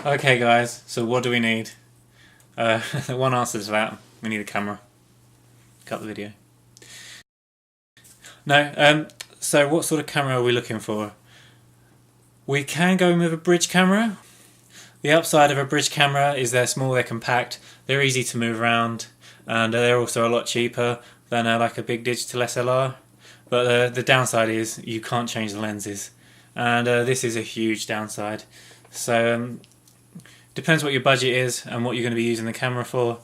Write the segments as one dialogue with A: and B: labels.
A: Okay guys, so what do we need? One answer to that, we need a camera. Cut the video. No, so what sort of camera are we looking for? We can go in with a bridge camera. The upside of a bridge camera is they're small, they're compact, they're easy to move around, and they're also a lot cheaper than like a big digital SLR. But the downside is you can't change the lenses, and this is a huge downside. So depends what your budget is and what you're going to be using the camera for.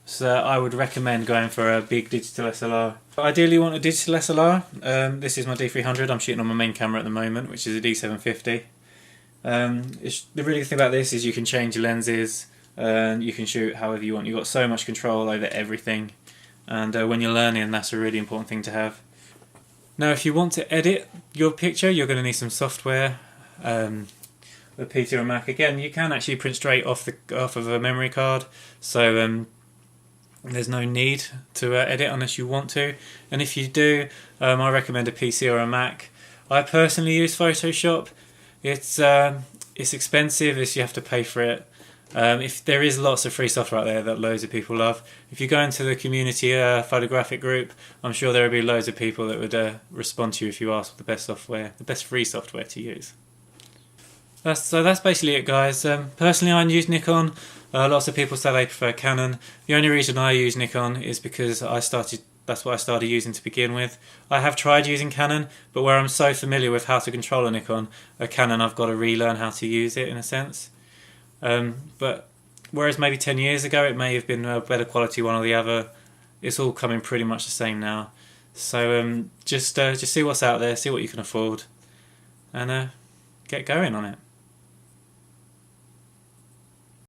A: So I would recommend going for a big digital SLR. Ideally you want a digital SLR. This is my D300, I'm shooting on my main camera at the moment, which is a D750. The really good thing about this is you can change your lenses, you can shoot however you want. You've got so much control over everything, and when you're learning, that's a really important thing to have. Now if you want to edit your picture, you're going to need some software. The PC or Mac, again, you can actually print straight off of a memory card, so there's no need to edit unless you want to. And if you do, I recommend a PC or a Mac. I personally use Photoshop. It's expensive, you have to pay for it. If there is lots of free software out there that loads of people love. If you go into the community photographic group, I'm sure there will be loads of people that would respond to you if you ask for the best software, the best free software to use. So that's basically it, guys. Personally, I use Nikon. Lots of people say they prefer Canon. The only reason I use Nikon is because that's what I started using to begin with. I have tried using Canon, but where I'm so familiar with how to control a Nikon, a Canon, I've got to relearn how to use it in a sense. But whereas maybe 10 years ago it may have been a better quality one or the other, it's all coming pretty much the same now. So just see what's out there, see what you can afford, and get going on it.